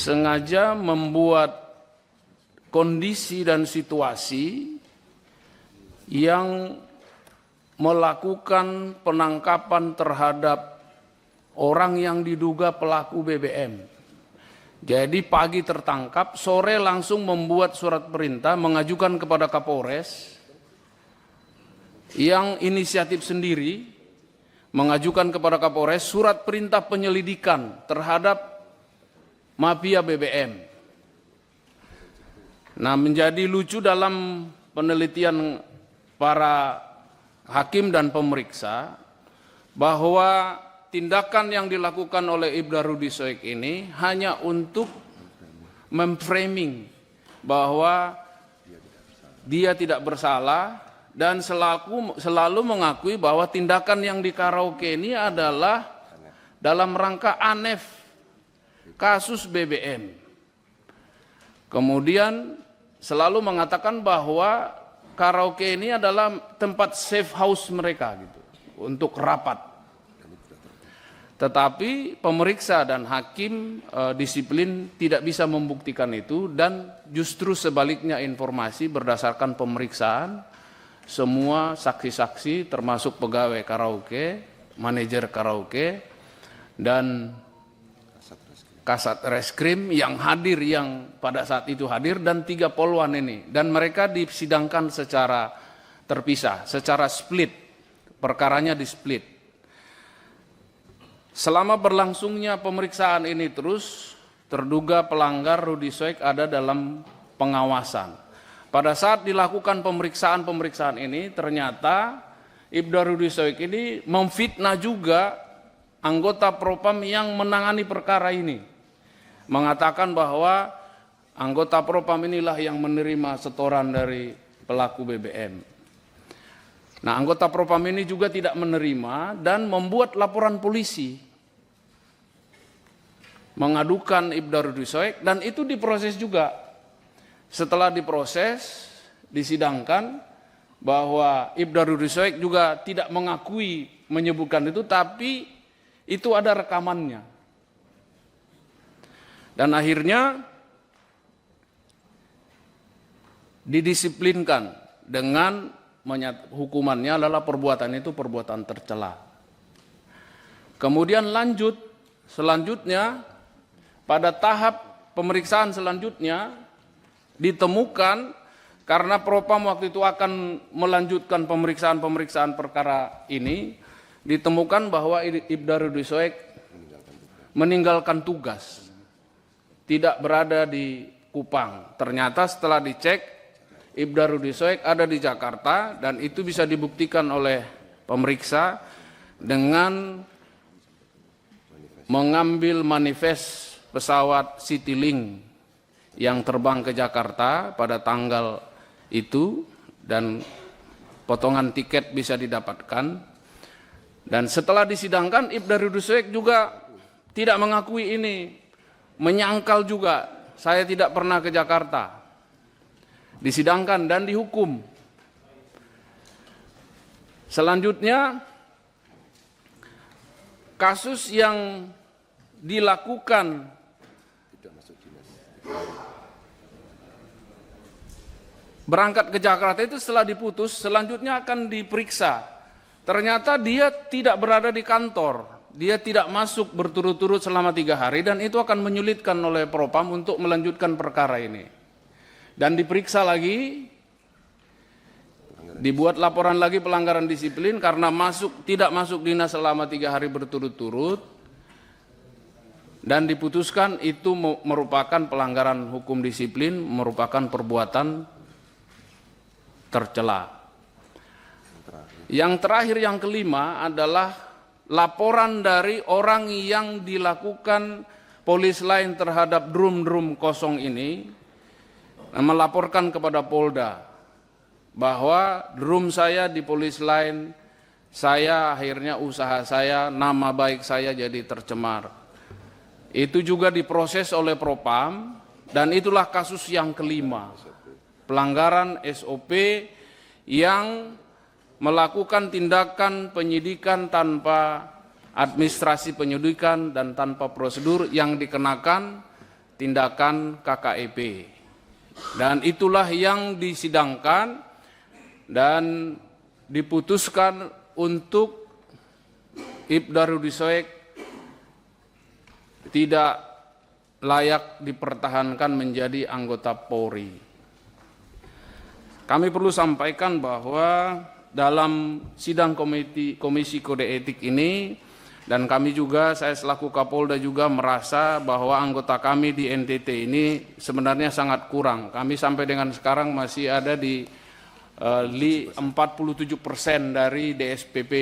sengaja membuat kondisi dan situasi yang melakukan penangkapan terhadap orang yang diduga pelaku BBM. Jadi pagi tertangkap, sore langsung membuat surat perintah mengajukan kepada Kapolres yang inisiatif sendiri mengajukan kepada Kapolres surat perintah penyelidikan terhadap mafia BBM. Nah, menjadi lucu dalam penelitian para hakim dan pemeriksa bahwa tindakan yang dilakukan oleh Ibda Rudy Soek ini hanya untuk memframing bahwa dia tidak bersalah dan selalu mengakui bahwa tindakan yang di karaoke ini adalah dalam rangka ANEF kasus BBM. Kemudian selalu mengatakan bahwa karaoke ini adalah tempat safe house mereka gitu untuk rapat. Tetapi pemeriksa dan hakim disiplin tidak bisa membuktikan itu, dan justru sebaliknya informasi berdasarkan pemeriksaan semua saksi-saksi termasuk pegawai karaoke, manajer karaoke, dan Kasat Reskrim yang hadir, yang pada saat itu hadir, dan 3 polwan ini. Dan mereka disidangkan secara terpisah, secara split, perkaranya di split. Selama berlangsungnya pemeriksaan ini terus, terduga pelanggar Rudy Soek ada dalam pengawasan. Pada saat dilakukan pemeriksaan ini, ternyata Ibda Rudy Soek ini memfitnah juga anggota Propam yang menangani perkara ini. Mengatakan bahwa anggota Propam inilah yang menerima setoran dari pelaku BBM. Nah, anggota Propam ini juga tidak menerima dan membuat laporan polisi, mengadukan Ibda Rudy Soek, dan itu diproses juga. Setelah diproses, disidangkan bahwa Ibda Rudy Soek juga tidak mengakui menyebutkan itu, tapi itu ada rekamannya. Dan akhirnya didisiplinkan dengan hukumannya adalah perbuatan itu perbuatan tercela. Kemudian selanjutnya pada tahap pemeriksaan selanjutnya ditemukan, karena Propam waktu itu akan melanjutkan pemeriksaan perkara ini, ditemukan bahwa Ibda Rudy Soek meninggalkan tugas, tidak berada di Kupang. Ternyata setelah dicek, Ibda Rudy Soek ada di Jakarta, dan itu bisa dibuktikan oleh pemeriksa dengan mengambil manifest pesawat Citylink yang terbang ke Jakarta pada tanggal itu, dan potongan tiket bisa didapatkan. Dan setelah disidangkan, Ibda Rudy Soek juga tidak mengakui ini, menyangkal juga, saya tidak pernah ke Jakarta. Disidangkan dan dihukum. Selanjutnya, kasus yang dilakukan berangkat ke Jakarta itu setelah diputus, selanjutnya akan diperiksa. Ternyata dia tidak berada di kantor, dia tidak masuk berturut-turut selama 3 hari, dan itu akan menyulitkan oleh Propam untuk melanjutkan perkara ini. Dan diperiksa lagi, dibuat laporan lagi pelanggaran disiplin karena tidak masuk dinas selama 3 hari berturut-turut, dan diputuskan itu merupakan pelanggaran hukum disiplin, merupakan perbuatan tercela. Yang terakhir, yang kelima adalah laporan dari orang yang dilakukan polis lain terhadap drum kosong ini, melaporkan kepada Polda bahwa drum saya di polis lain, saya akhirnya usaha saya, nama baik saya jadi tercemar. Itu juga diproses oleh Propam, dan itulah kasus yang kelima. Pelanggaran SOP yang melakukan tindakan penyidikan tanpa administrasi penyidikan dan tanpa prosedur, yang dikenakan tindakan KKEP. Dan itulah yang disidangkan dan diputuskan untuk Ibda Rudi Soek tidak layak dipertahankan menjadi anggota Polri. Kami perlu sampaikan bahwa dalam sidang Komisi Kode Etik ini, dan kami juga, saya selaku Kapolda juga merasa bahwa anggota kami di NTT ini sebenarnya sangat kurang. Kami sampai dengan sekarang masih ada di 47% dari DSPP.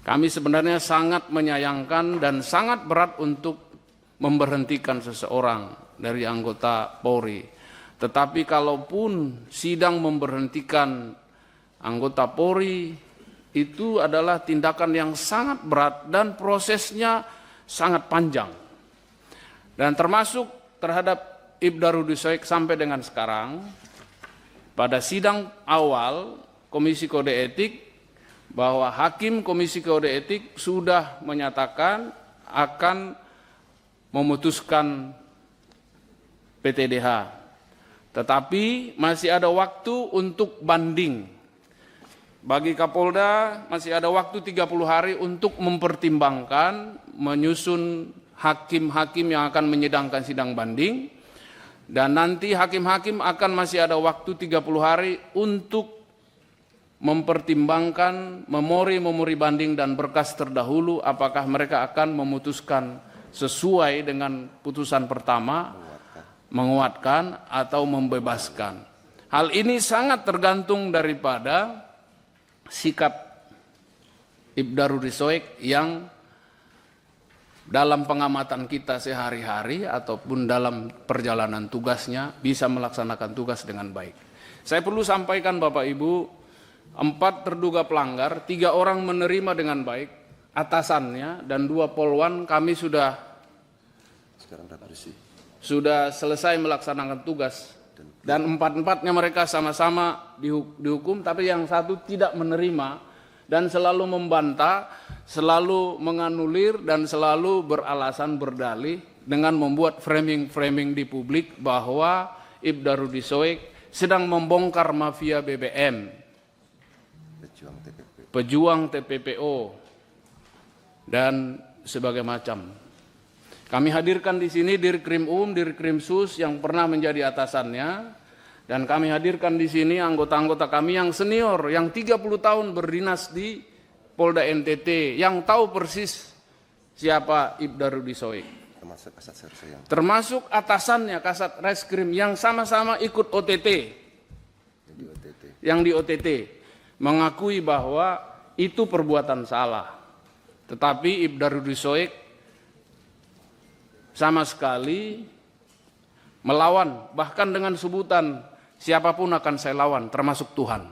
Kami sebenarnya sangat menyayangkan dan sangat berat untuk memberhentikan seseorang dari anggota Polri. Tetapi kalaupun sidang memberhentikan anggota Polri, itu adalah tindakan yang sangat berat dan prosesnya sangat panjang. Dan termasuk terhadap Ibda Rudi Soek sampai dengan sekarang, pada sidang awal Komisi Kode Etik, bahwa Hakim Komisi Kode Etik sudah menyatakan akan memutuskan PTDH. Tetapi masih ada waktu untuk banding. Bagi Kapolda masih ada waktu 30 hari untuk mempertimbangkan, menyusun hakim-hakim yang akan menyidangkan sidang banding. Dan nanti hakim-hakim akan masih ada waktu 30 hari untuk mempertimbangkan memori banding dan berkas terdahulu apakah mereka akan memutuskan sesuai dengan putusan pertama, menguatkan atau membebaskan. Hal ini sangat tergantung daripada sikap Ibda Rudi Soek yang dalam pengamatan kita sehari-hari ataupun dalam perjalanan tugasnya bisa melaksanakan tugas dengan baik. Saya perlu sampaikan Bapak Ibu, 4 terduga pelanggar, 3 orang menerima dengan baik, atasannya dan 2 polwan kami sudah selesai melaksanakan tugas. Dan 4-empatnya mereka sama-sama dihukum, tapi yang satu tidak menerima dan selalu membantah, selalu menganulir dan selalu beralasan berdalih dengan membuat framing-framing di publik bahwa Ibda Rudi Soek sedang membongkar mafia BBM, pejuang TPPO, dan sebagainya macam. Kami hadirkan di sini Dirkrim Dirkrim Sus yang pernah menjadi atasannya, dan kami hadirkan di sini anggota-anggota kami yang senior, yang 30 tahun berdinas di Polda NTT, yang tahu persis siapa Ibda Rudi Soek. Termasuk atasannya Kasat Reskrim yang sama-sama ikut OTT, yang di OTT, mengakui bahwa itu perbuatan salah. Tetapi Ibda Rudi Soek sama sekali melawan, bahkan dengan sebutan siapapun akan saya lawan, termasuk Tuhan.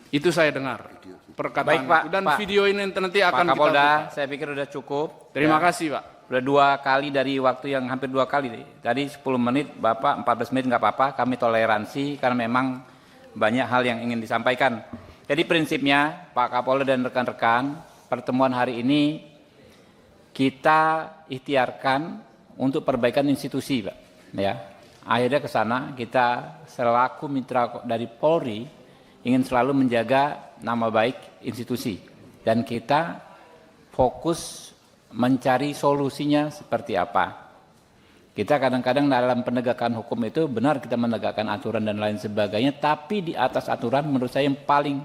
Itu saya dengar perkataan. Baik, Pak, dan Pak, video ini nanti akan Pak Kapolda, kita saya pikir sudah cukup. Terima kasih, Pak. Sudah 2 kali dari waktu yang hampir 2 kali. Tadi 10 menit, Bapak 14 menit nggak apa-apa, kami toleransi karena memang banyak hal yang ingin disampaikan. Jadi prinsipnya Pak Kapolda dan rekan-rekan, pertemuan hari ini kita ikhtiarkan untuk perbaikan institusi, Pak. Ya, akhirnya ke sana kita selaku mitra dari Polri ingin selalu menjaga nama baik institusi dan kita fokus mencari solusinya seperti apa. Kita kadang-kadang dalam penegakan hukum itu benar kita menegakkan aturan dan lain sebagainya, tapi di atas aturan menurut saya yang paling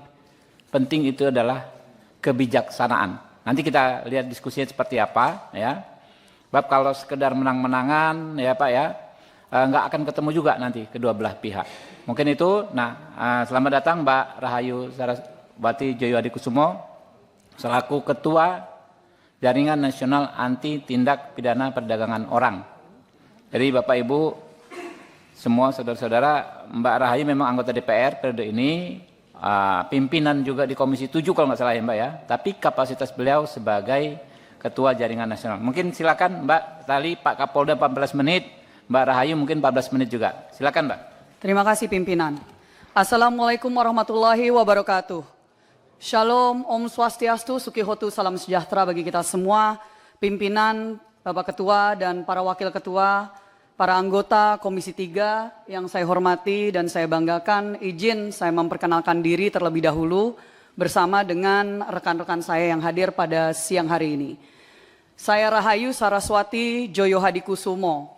penting itu adalah kebijaksanaan. Nanti kita lihat diskusinya seperti apa, ya. Bab kalau sekedar menang-menangan, ya Pak ya, nggak akan ketemu juga nanti kedua belah pihak. Mungkin itu. Nah, selamat datang Mbak Rahayu Saraswati Joyoadikusumo selaku Ketua Jaringan Nasional Anti Tindak Pidana Perdagangan Orang. Jadi Bapak Ibu semua saudara-saudara, Mbak Rahayu memang anggota DPR periode ini, pimpinan juga di Komisi 7 kalau nggak salah ya Mbak ya, tapi kapasitas beliau sebagai Ketua Jaringan Nasional. Mungkin silakan Mbak Tali, Pak Kapolda 14 menit, Mbak Rahayu mungkin 14 menit juga. Silakan Mbak. Terima kasih pimpinan. Assalamualaikum warahmatullahi wabarakatuh. Shalom, Om Swastiastu, Sukihotu, salam sejahtera bagi kita semua, pimpinan, Bapak Ketua dan para Wakil Ketua, para anggota Komisi 3 yang saya hormati dan saya banggakan, izin saya memperkenalkan diri terlebih dahulu bersama dengan rekan-rekan saya yang hadir pada siang hari ini. Saya Rahayu Saraswati Joyo Hadikusumo,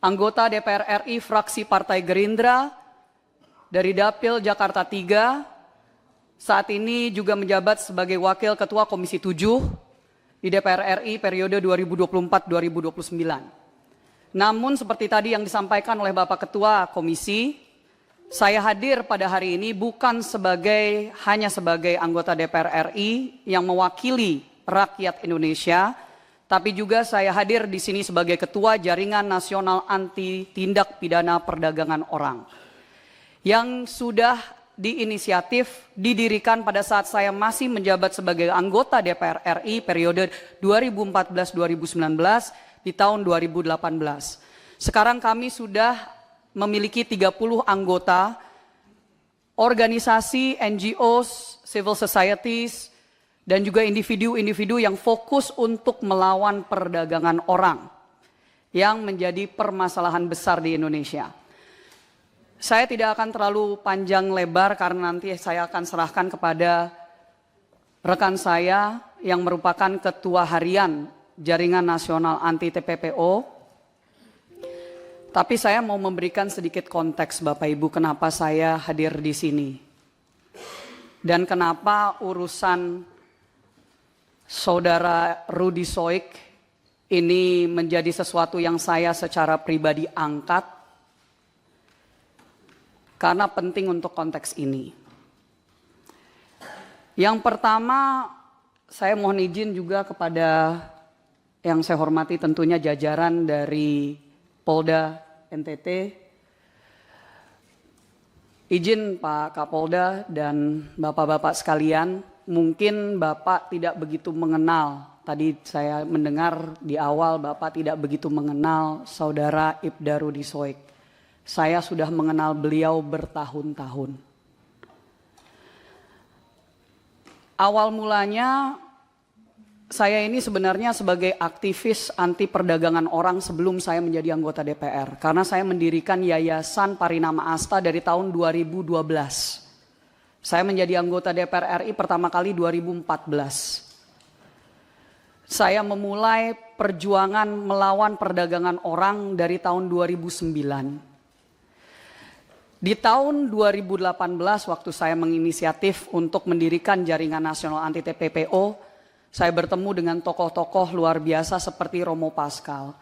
anggota DPR RI fraksi Partai Gerindra dari Dapil Jakarta 3, saat ini juga menjabat sebagai Wakil Ketua Komisi 7 di DPR RI periode 2024-2029. Namun seperti tadi yang disampaikan oleh Bapak Ketua Komisi, saya hadir pada hari ini bukan hanya sebagai anggota DPR RI yang mewakili rakyat Indonesia, tapi juga saya hadir di sini sebagai Ketua Jaringan Nasional Anti Tindak Pidana Perdagangan Orang yang sudah diinisiatif didirikan pada saat saya masih menjabat sebagai anggota DPR RI periode 2014-2019 di tahun 2018. Sekarang kami sudah memiliki 30 anggota organisasi, NGOs, civil societies, dan juga individu-individu yang fokus untuk melawan perdagangan orang yang menjadi permasalahan besar di Indonesia. Saya tidak akan terlalu panjang lebar karena nanti saya akan serahkan kepada rekan saya yang merupakan Ketua Harian Jaringan Nasional Anti TPPO. Tapi saya mau memberikan sedikit konteks Bapak Ibu kenapa saya hadir di sini. Dan kenapa urusan Saudara Rudy Soik ini menjadi sesuatu yang saya secara pribadi angkat karena penting untuk konteks ini. Yang pertama, saya mohon izin juga kepada yang saya hormati tentunya jajaran dari Polda NTT. Izin Pak Kapolda dan Bapak-Bapak sekalian, mungkin Bapak tidak begitu mengenal, tadi saya mendengar di awal Bapak tidak begitu mengenal Saudara Ibda Rudy Soik. Saya sudah mengenal beliau bertahun-tahun. Awal mulanya saya ini sebenarnya sebagai aktivis anti perdagangan orang sebelum saya menjadi anggota DPR. Karena saya mendirikan Yayasan Parinama Asta dari tahun 2012. Saya menjadi anggota DPR RI pertama kali 2014. Saya memulai perjuangan melawan perdagangan orang dari tahun 2009. Di tahun 2018 waktu saya menginisiatif untuk mendirikan Jaringan Nasional Anti TPPO, saya bertemu dengan tokoh-tokoh luar biasa seperti Romo Pascal.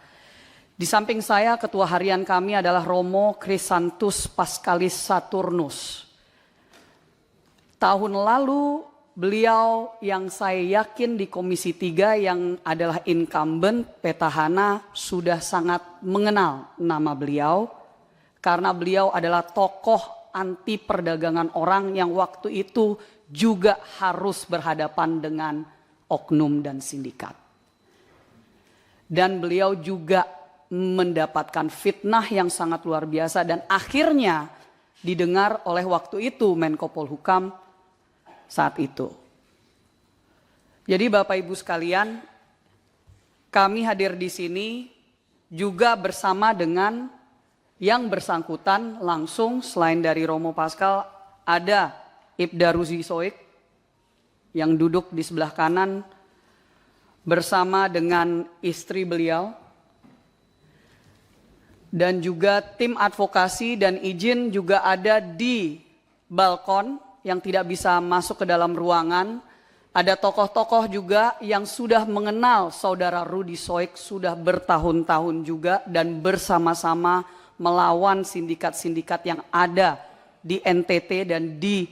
Di samping saya, ketua harian kami adalah Romo Chrysanthus Pascalis Saturnus. Tahun lalu beliau yang saya yakin di Komisi 3 yang adalah incumbent petahana sudah sangat mengenal nama beliau. Karena beliau adalah tokoh anti perdagangan orang yang waktu itu juga harus berhadapan dengan oknum dan sindikat. Dan beliau juga mendapatkan fitnah yang sangat luar biasa dan akhirnya didengar oleh waktu itu Menko Polhukam saat itu. Jadi Bapak Ibu sekalian, kami hadir di sini juga bersama dengan yang bersangkutan langsung selain dari Romo Pascal ada Ibda Rudy Soik yang duduk di sebelah kanan bersama dengan istri beliau dan juga tim advokasi dan izin juga ada di balkon yang tidak bisa masuk ke dalam ruangan. Ada tokoh-tokoh juga yang sudah mengenal Saudara Rudy Soik sudah bertahun-tahun juga dan bersama-sama melawan sindikat-sindikat yang ada di NTT dan di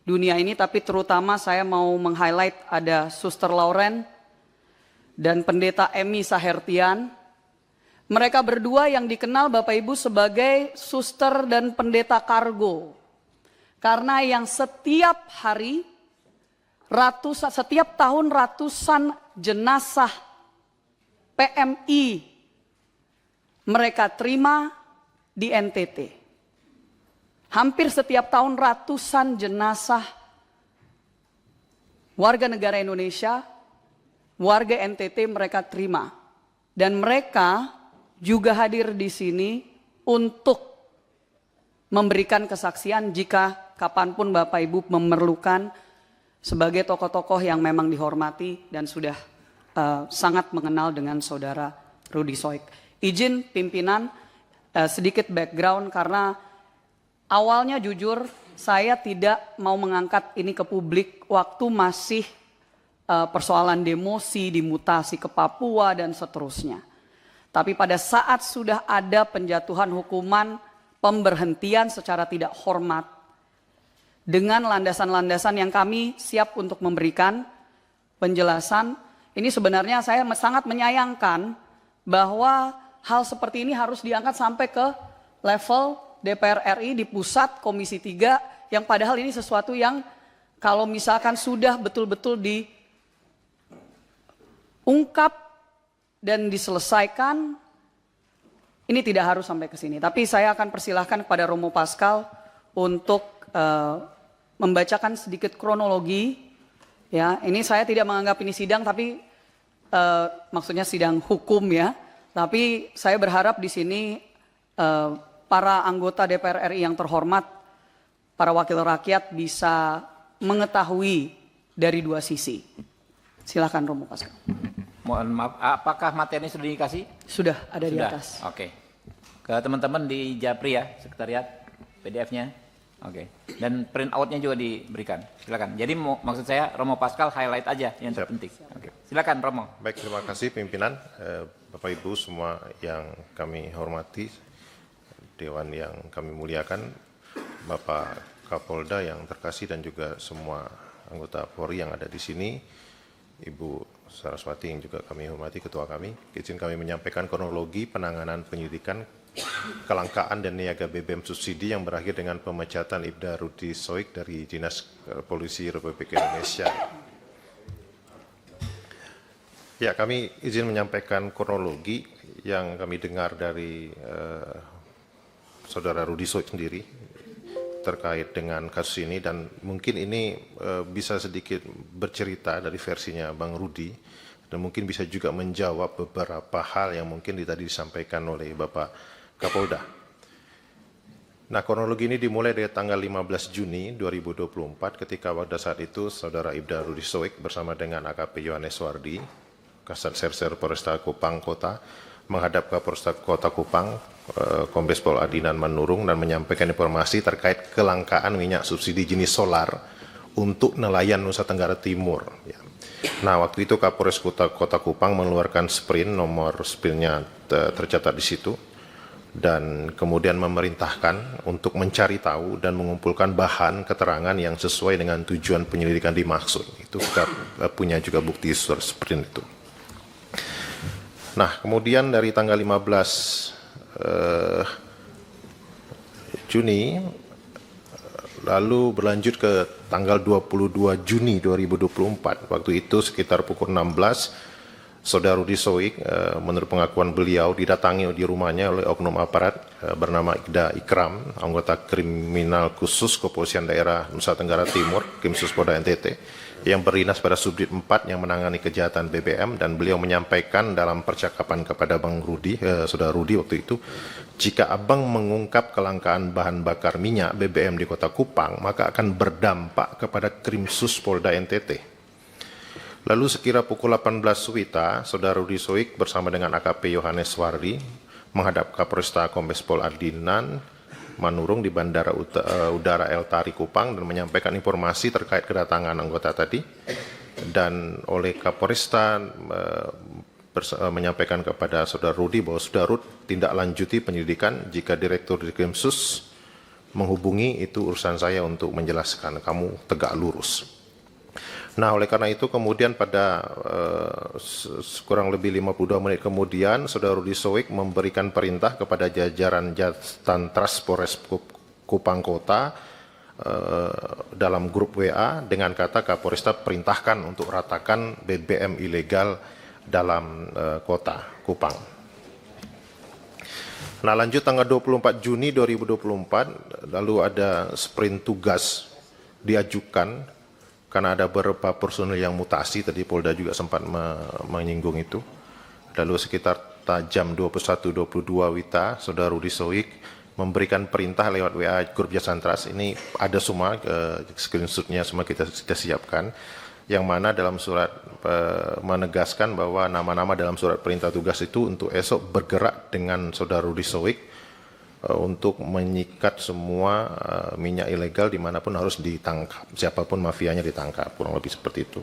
dunia ini, tapi terutama saya mau meng-highlight ada Suster Lauren dan Pendeta Emi Sahertian. Mereka berdua yang dikenal Bapak Ibu sebagai suster dan pendeta kargo. Karena yang setiap hari, setiap tahun ratusan jenazah PMI mereka terima di NTT. Hampir setiap tahun ratusan jenazah warga negara Indonesia, warga NTT mereka terima. Dan mereka juga hadir di sini untuk memberikan kesaksian jika kapanpun Bapak Ibu memerlukan sebagai tokoh-tokoh yang memang dihormati dan sudah sangat mengenal dengan saudara Rudy Soik. Izin pimpinan sedikit background karena awalnya jujur saya tidak mau mengangkat ini ke publik waktu masih persoalan demosi, dimutasi ke Papua dan seterusnya. Tapi pada saat sudah ada penjatuhan hukuman pemberhentian secara tidak hormat dengan landasan-landasan yang kami siap untuk memberikan penjelasan, ini sebenarnya saya sangat menyayangkan bahwa hal seperti ini harus diangkat sampai ke level DPR RI di pusat Komisi 3 yang padahal ini sesuatu yang kalau misalkan sudah betul-betul diungkap dan diselesaikan, ini tidak harus sampai ke sini. Tapi saya akan persilahkan kepada Romo Pascal untuk membacakan sedikit kronologi. Ya, ini saya tidak menganggap ini sidang, tapi maksudnya sidang hukum ya. Tapi saya berharap di sini para anggota DPR RI yang terhormat, para wakil rakyat bisa mengetahui dari dua sisi. Silakan Romo Pascal. Mohon maaf, apakah materi sudah dikasih? Sudah ada di atas. Oke. Ke teman-teman di Japri ya, sekretariat, PDF-nya. Oke. Dan print out-nya juga diberikan. Silakan. Jadi maksud saya Romo Pascal highlight aja yang terpenting. Oke. Silakan Romo. Baik, terima kasih pimpinan, Bapak Ibu semua yang kami hormati, Dewan yang kami muliakan, Bapak Kapolda yang terkasih dan juga semua anggota Polri yang ada di sini, Ibu Saraswati yang juga kami hormati, ketua kami. Izin kami menyampaikan kronologi penanganan penyidikan kelangkaan dan niaga BBM subsidi yang berakhir dengan pemecatan Ibda Rudy Soik dari Dinas Polisi Republik Indonesia. Ya, kami izin menyampaikan kronologi yang kami dengar dari Saudara Rudy Soik sendiri terkait dengan kasus ini, dan mungkin ini bisa sedikit bercerita dari versinya Bang Rudy dan mungkin bisa juga menjawab beberapa hal yang mungkin tadi disampaikan oleh Bapak Kapolda. Nah, kronologi ini dimulai dari tanggal 15 Juni 2024 ketika pada saat itu Saudara Ibda Rudy Soik bersama dengan AKP Yohanes Wardi, Kasat Serser Polresta Kupang Kota, menghadap ke Polresta Kota Kupang, Kombes Pol Adinan Manurung, dan menyampaikan informasi terkait kelangkaan minyak subsidi jenis solar untuk nelayan Nusa Tenggara Timur. Ya. Nah, waktu itu Kapolres Kota Kupang mengeluarkan sprint, nomor sprintnya tercatat di situ, dan kemudian memerintahkan untuk mencari tahu dan mengumpulkan bahan keterangan yang sesuai dengan tujuan penyelidikan dimaksud. Itu kita punya juga bukti sprint itu. Nah, kemudian dari tanggal 15 Juni lalu berlanjut ke tanggal 22 Juni 2024. Waktu itu sekitar pukul 16 Saudara Rudy Soik menurut pengakuan beliau didatangi di rumahnya oleh oknum aparat bernama Ida Ikram, anggota kriminal khusus Kepolisian Daerah Nusa Tenggara Timur, Krimsus Polda NTT, yang berdinas pada Subdit 4 yang menangani kejahatan BBM, dan beliau menyampaikan dalam percakapan kepada Bang Rudy, Saudara Rudy waktu itu, jika Abang mengungkap kelangkaan bahan bakar minyak BBM di Kota Kupang, maka akan berdampak kepada Krimsus Polda NTT. Lalu sekira pukul 18 Wita, Saudara Rudy Soik bersama dengan AKP Yohanes Wardi menghadap Kapolresta Kombes Pol Adinan Manurung di Bandara Udara El Tari Kupang dan menyampaikan informasi terkait kedatangan anggota tadi, dan oleh Kapolresta menyampaikan kepada Saudara Rudy bahwa Saudara Rudy tindak lanjuti penyelidikan, jika Direktur di Krimsus menghubungi itu urusan saya untuk menjelaskan, kamu tegak lurus. Nah, oleh karena itu kemudian pada kurang lebih 52 menit kemudian Saudara Rudy Soik memberikan perintah kepada jajaran Jatantras Polres Kupang Kota dalam grup WA dengan kata Kapolresta perintahkan untuk ratakan BBM ilegal dalam kota Kupang. Nah, lanjut tanggal 24 Juni 2024 lalu ada sprint tugas diajukan karena ada beberapa personil yang mutasi, tadi Polda juga sempat menyinggung itu. Lalu sekitar jam 21.22 WITA, Saudara Rudi Soik memberikan perintah lewat WA grup Jasan Trust. Ini ada semua screenshotnya, semua kita siapkan, yang mana dalam surat menegaskan bahwa nama-nama dalam surat perintah tugas itu untuk esok bergerak dengan Saudara Rudi Soik untuk menyikat semua minyak ilegal dimanapun harus ditangkap, siapapun mafianya ditangkap, kurang lebih seperti itu.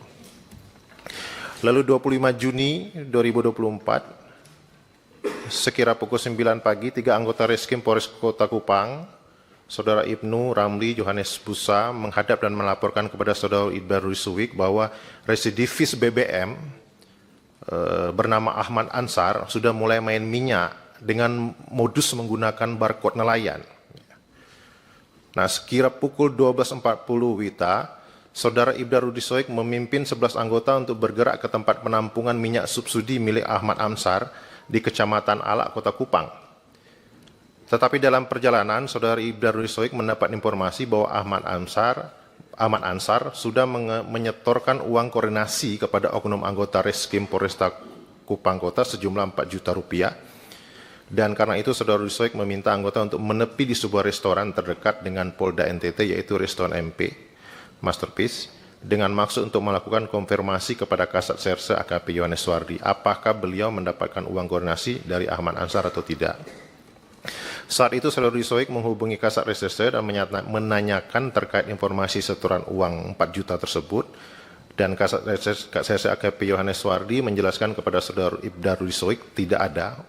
Lalu 25 Juni 2024, sekira pukul 9 pagi, 3 anggota Reskrim Polres Kota Kupang, Saudara Ibnu, Ramli, Johannes Busa menghadap dan melaporkan kepada Saudara Ibda Rudi Soik bahwa residivis BBM bernama Ahmad Ansar sudah mulai main minyak dengan modus menggunakan barcode nelayan. Nah, sekira pukul 12.40 WITA, Saudara Ibda Rudi Soik memimpin 11 anggota untuk bergerak ke tempat penampungan minyak subsidi milik Ahmad Ansar di Kecamatan Alak, Kota Kupang. Tetapi dalam perjalanan, Saudara Ibda Rudi Soik mendapat informasi bahwa Ahmad Ansar sudah menyetorkan uang koordinasi kepada oknum anggota Reskrim Polresta Kupang Kota sejumlah 4 juta rupiah. Dan karena itu, Saudara Rudi Soik meminta anggota untuk menepi di sebuah restoran terdekat dengan Polda NTT, yaitu Restoran MP Masterpiece, dengan maksud untuk melakukan konfirmasi kepada Kasat Serse AKP Yohanes Suwardi, apakah beliau mendapatkan uang koordinasi dari Ahmad Ansar atau tidak. Saat itu Saudara Rudi Soik menghubungi Kasat Reserse dan menanyakan terkait informasi setoran uang 4 juta tersebut, dan Kasat Serse AKP Yohanes Suwardi menjelaskan kepada Saudara Ibda Rudi Soik tidak ada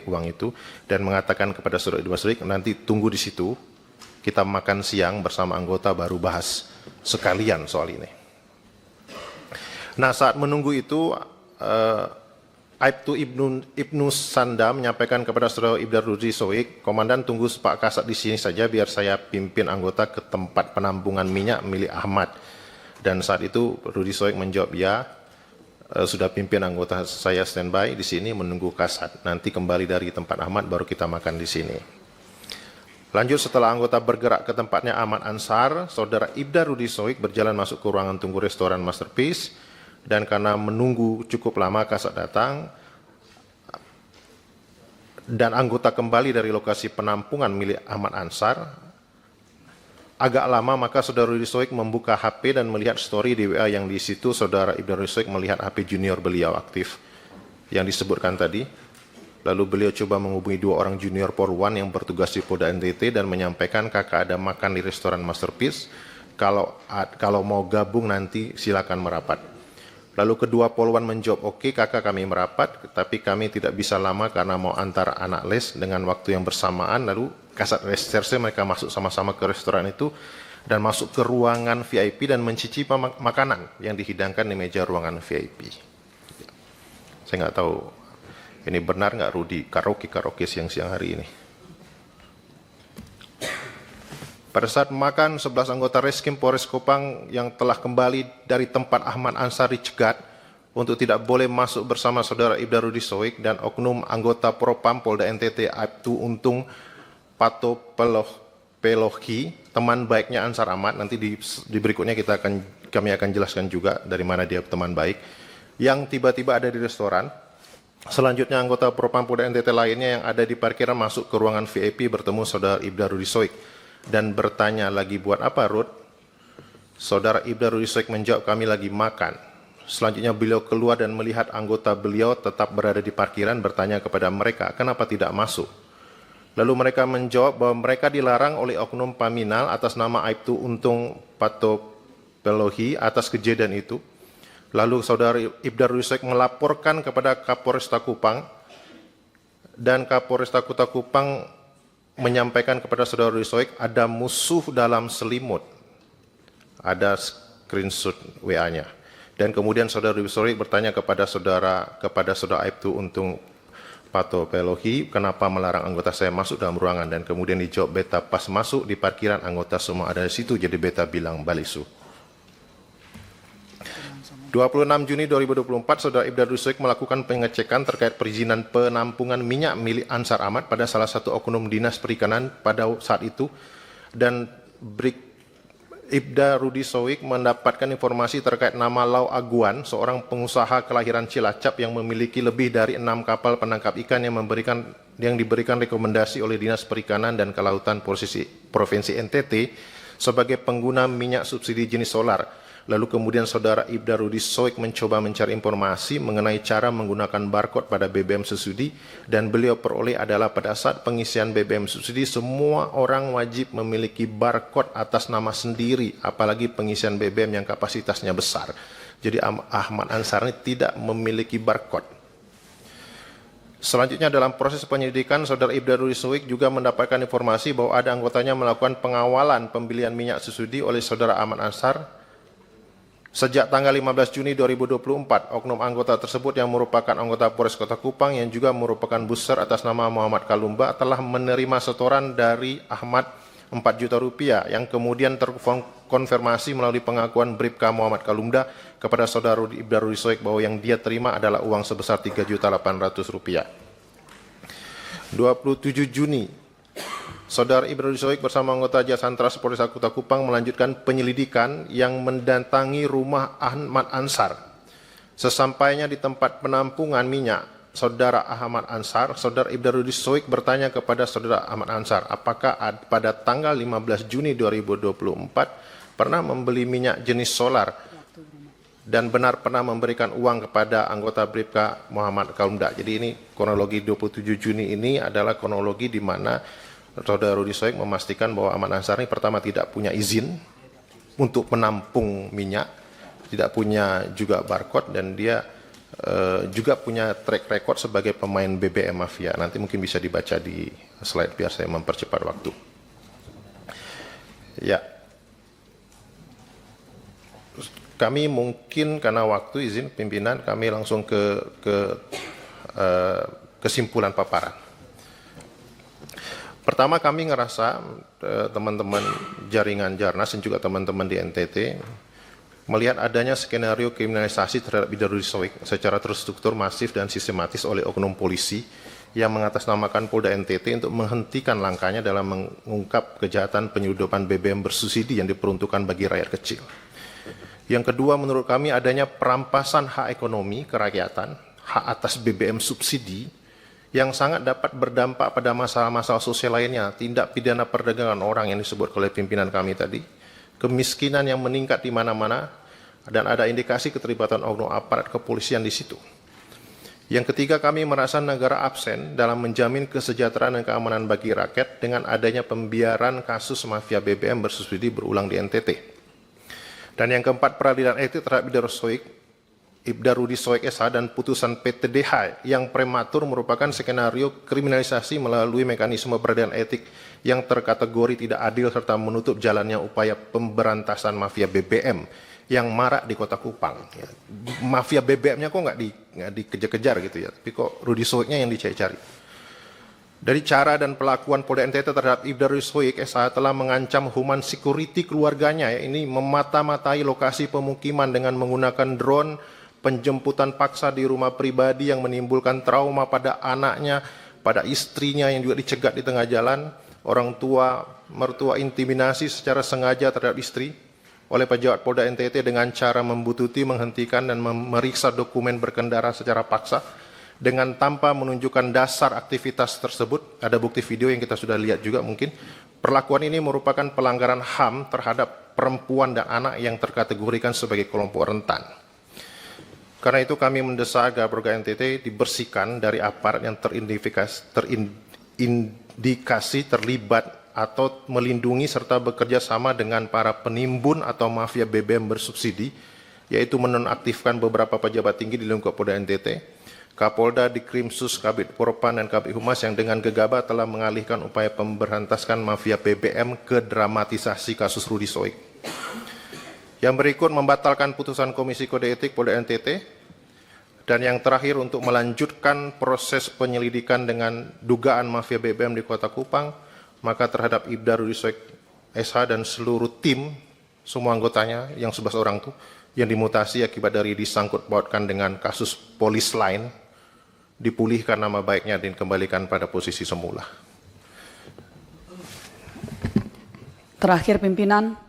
uang itu, dan mengatakan kepada Saudara Ibda Rudi Soik, nanti tunggu di situ, kita makan siang bersama anggota baru bahas sekalian soal ini. Nah, saat menunggu itu, Aibtu Ibnu Sanda menyampaikan kepada Saudara Ibda Rudi Soik, Komandan tunggu Pak Kasat di sini saja biar saya pimpin anggota ke tempat penampungan minyak milik Ahmad. Dan saat itu Rudi Soik menjawab, ya, sudah pimpin anggota saya standby di sini menunggu Kasat. Nanti kembali dari tempat Ahmad baru kita makan di sini. Lanjut, setelah anggota bergerak ke tempatnya Ahmad Ansar, Saudara Ibda Rudi Soik berjalan masuk ke ruangan tunggu restoran Masterpiece, dan karena menunggu cukup lama Kasat datang, dan anggota kembali dari lokasi penampungan milik Ahmad Ansar, agak lama maka Saudara Rudi Soik membuka HP dan melihat story di WA yang di situ Saudara Ibda Rudi Soik melihat HP junior beliau aktif yang disebutkan tadi. Lalu beliau coba menghubungi 2 orang junior Polwan yang bertugas di Polda NTT dan menyampaikan, kakak ada makan di restoran Masterpiece, kalau mau gabung nanti silakan merapat. Lalu kedua Polwan menjawab, oke kakak kami merapat, tapi kami tidak bisa lama karena mau antar anak les dengan waktu yang bersamaan. Lalu Kasat Reserse mereka masuk sama-sama ke restoran itu dan masuk ke ruangan VIP dan mencicipi makanan yang dihidangkan di meja ruangan VIP. Saya nggak tahu ini benar nggak Rudi, karaoke siang-siang hari ini. Pada saat makan, 11 anggota Reskrim Polres Kupang yang telah kembali dari tempat Ahmad Ansar dicegat untuk tidak boleh masuk bersama Saudara Ibda Rudi Soik dan oknum anggota Propam Polda NTT Aibtu Untung Pato Pelohi, teman baiknya Ansar Ahmad. Nanti di berikutnya kami akan jelaskan juga dari mana dia teman baik, yang tiba-tiba ada di restoran. Selanjutnya anggota Propam Polda NTT lainnya yang ada di parkiran masuk ke ruangan VIP bertemu Saudara Ibda Rudi Soik dan bertanya, lagi buat apa Rud? Saudara Ibda Rudi Soik menjawab, kami lagi makan. Selanjutnya beliau keluar dan melihat anggota beliau tetap berada di parkiran, bertanya kepada mereka, kenapa tidak masuk? Lalu mereka menjawab bahwa mereka dilarang oleh oknum Paminal atas nama Aibtu Untung Pato Pelohi atas kejadian itu. Lalu Saudara Ibda Rudi Soik melaporkan kepada Kapolresta Kupang, dan Kapolresta Kota Kupang menyampaikan kepada Saudara Rudi Soik ada musuh dalam selimut. Ada screenshot WA-nya. Dan kemudian Saudara Rudi Soik bertanya kepada Saudara Aibtu Untung Pato Pelohi, kenapa melarang anggota saya masuk dalam ruangan? Dan kemudian dijawab, beta pas masuk di parkiran anggota semua ada di situ, jadi beta bilang balisu. 26 Juni 2024, Saudara Ibda Rudi Soik melakukan pengecekan terkait perizinan penampungan minyak milik Ansar Ahmad pada salah satu oknum dinas perikanan pada saat itu, dan Ibda Rudi Soik mendapatkan informasi terkait nama Lau Aguan, seorang pengusaha kelahiran Cilacap yang memiliki lebih dari 6 kapal penangkap ikan yang diberikan rekomendasi oleh Dinas Perikanan dan Kelautan Provinsi NTT sebagai pengguna minyak subsidi jenis solar. Lalu kemudian saudara Ibda Rudi Soik mencoba mencari informasi mengenai cara menggunakan barcode pada BBM subsidi, dan beliau peroleh adalah pada saat pengisian BBM subsidi semua orang wajib memiliki barcode atas nama sendiri, apalagi pengisian BBM yang kapasitasnya besar. Jadi Ahmad Ansar ini tidak memiliki barcode. Selanjutnya dalam proses penyelidikan, saudara Ibda Rudi Soik juga mendapatkan informasi bahwa ada anggotanya melakukan pengawalan pembelian minyak subsidi oleh saudara Ahmad Ansar. Sejak tanggal 15 Juni 2024, oknum anggota tersebut yang merupakan anggota Polres Kota Kupang yang juga merupakan buser atas nama Muhammad Kalumba telah menerima setoran dari Ahmad 4 juta rupiah yang kemudian terkonfirmasi melalui pengakuan Bribka Muhammad Kalumba kepada saudara Ibda Rudi Soik bahwa yang dia terima adalah uang sebesar 3.800.000 rupiah. 27 Juni, saudara Ibda Rudi Soik bersama anggota Jasantras Polres Kota Kupang melanjutkan penyelidikan yang mendatangi rumah Ahmad Ansar. Sesampainya di tempat penampungan minyak saudara Ahmad Ansar, saudara Ibda Rudi Soik bertanya kepada saudara Ahmad Ansar, apakah pada tanggal 15 Juni 2024 pernah membeli minyak jenis solar dan benar pernah memberikan uang kepada anggota Bribka Muhammad Kalumda. Jadi ini kronologi 27 Juni ini adalah kronologi di mana saudara Rudi Soik memastikan bahwa Ahmad Ansar ini pertama tidak punya izin untuk menampung minyak, tidak punya juga barcode, dan dia juga punya track record sebagai pemain BBM mafia. Nanti mungkin bisa dibaca di slide biar saya mempercepat waktu. Ya, kami mungkin karena waktu izin pimpinan kami langsung ke kesimpulan paparan. Pertama, kami ngerasa teman-teman jaringan Jarnas dan juga teman-teman di NTT melihat adanya skenario kriminalisasi terhadap Ibda Rudi Soik secara terstruktur, masif, dan sistematis oleh oknum polisi yang mengatasnamakan Polda NTT untuk menghentikan langkahnya dalam mengungkap kejahatan penyeludupan BBM bersubsidi yang diperuntukkan bagi rakyat kecil. Yang kedua, menurut kami adanya perampasan hak ekonomi kerakyatan, hak atas BBM subsidi, yang sangat dapat berdampak pada masalah-masalah sosial lainnya, tindak pidana perdagangan orang yang disebut oleh pimpinan kami tadi, kemiskinan yang meningkat di mana-mana, dan ada indikasi keterlibatan oknum aparat kepolisian di situ. Yang ketiga, kami merasa negara absen dalam menjamin kesejahteraan dan keamanan bagi rakyat dengan adanya pembiaran kasus mafia BBM bersubsidi berulang di NTT. Dan yang keempat, peradilan etik terhadap Ibda Rudi Soik SH dan putusan PTDH yang prematur merupakan skenario kriminalisasi melalui mekanisme peradilan etik yang terkategori tidak adil serta menutup jalannya upaya pemberantasan mafia BBM yang marak di Kota Kupang. Ya, mafia BBM-nya kok nggak dikejar-kejar gitu ya, tapi kok Rudi Soiknya yang dicari-cari. Dari cara dan pelakuan Polda NTT terhadap Ibda Rudi Soik SH telah mengancam human security keluarganya, ya, ini memata-matai lokasi pemukiman dengan menggunakan drone, penjemputan paksa di rumah pribadi yang menimbulkan trauma pada anaknya, pada istrinya yang juga dicegat di tengah jalan, orang tua, mertua intimidasi secara sengaja terhadap istri oleh pejabat Polda NTT dengan cara membututi, menghentikan, dan memeriksa dokumen berkendara secara paksa dengan tanpa menunjukkan dasar aktivitas tersebut. Ada bukti video yang kita sudah lihat juga mungkin. Perlakuan ini merupakan pelanggaran HAM terhadap perempuan dan anak yang terkategorikan sebagai kelompok rentan. Karena itu kami mendesak agar Polda NTT dibersihkan dari aparat yang terindikasi terlibat atau melindungi serta bekerja sama dengan para penimbun atau mafia BBM bersubsidi, yaitu menonaktifkan beberapa pejabat tinggi di lingkup Polda NTT, Kapolda, Dikrimsus, Kabid Propam, dan Kabid Humas yang dengan gegabah telah mengalihkan upaya pemberantasan mafia BBM ke dramatisasi kasus Rudi Soik. Yang berikut, membatalkan putusan Komisi Kode Etik Polda NTT. Dan yang terakhir, untuk melanjutkan proses penyelidikan dengan dugaan mafia BBM di Kota Kupang, maka terhadap Ibda Rudi Soik SH dan seluruh tim, semua anggotanya yang 11 orang itu, yang dimutasi akibat dari disangkut pautkan dengan kasus polis lain, dipulihkan nama baiknya dan dikembalikan pada posisi semula. Terakhir pimpinan.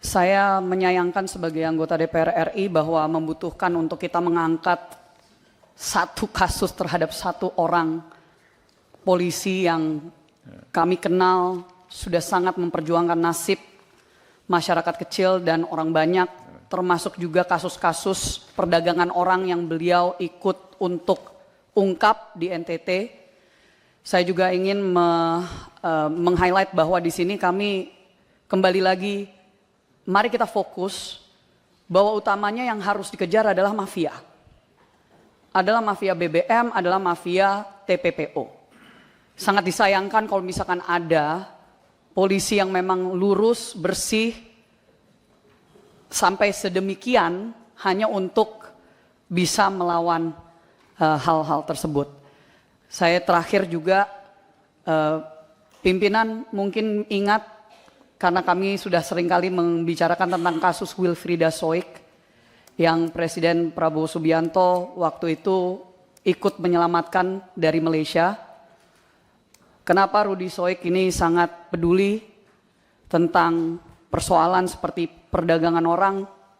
Saya menyayangkan sebagai anggota DPR RI bahwa membutuhkan untuk kita mengangkat satu kasus terhadap satu orang polisi yang kami kenal sudah sangat memperjuangkan nasib masyarakat kecil dan orang banyak, termasuk juga kasus-kasus perdagangan orang yang beliau ikut untuk ungkap di NTT. Saya juga ingin meng-highlight bahwa di sini kami kembali lagi, mari kita fokus bahwa utamanya yang harus dikejar adalah mafia. Adalah mafia BBM, adalah mafia TPPO. Sangat disayangkan kalau misalkan ada polisi yang memang lurus, bersih, sampai sedemikian hanya untuk bisa melawan hal-hal tersebut. Saya terakhir juga, pimpinan mungkin ingat, karena kami sudah seringkali membicarakan tentang kasus Wilfrieda Soik, yang Presiden Prabowo Subianto waktu itu ikut menyelamatkan dari Malaysia. Kenapa Rudy Soik ini sangat peduli tentang persoalan seperti perdagangan orang,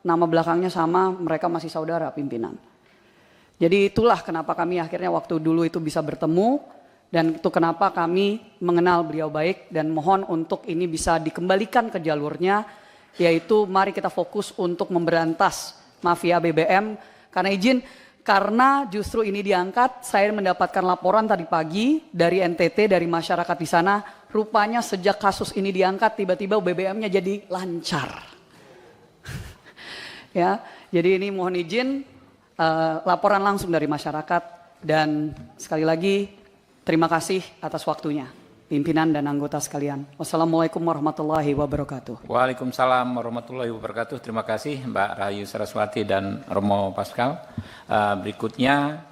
nama belakangnya sama, mereka masih saudara pimpinan. Jadi itulah kenapa kami akhirnya waktu dulu itu bisa bertemu, dan itu kenapa kami mengenal beliau baik, dan mohon untuk ini bisa dikembalikan ke jalurnya, yaitu mari kita fokus untuk memberantas mafia BBM. Karena justru ini diangkat, saya mendapatkan laporan tadi pagi dari NTT, dari masyarakat di sana, rupanya sejak kasus ini diangkat tiba-tiba BBM-nya jadi lancar. Ya, jadi ini mohon izin laporan langsung dari masyarakat, dan sekali lagi terima kasih atas waktunya pimpinan dan anggota sekalian. Wassalamualaikum warahmatullahi wabarakatuh. Waalaikumsalam warahmatullahi wabarakatuh. Terima kasih Mbak Rahayu Saraswati dan Romo Pascal. Berikutnya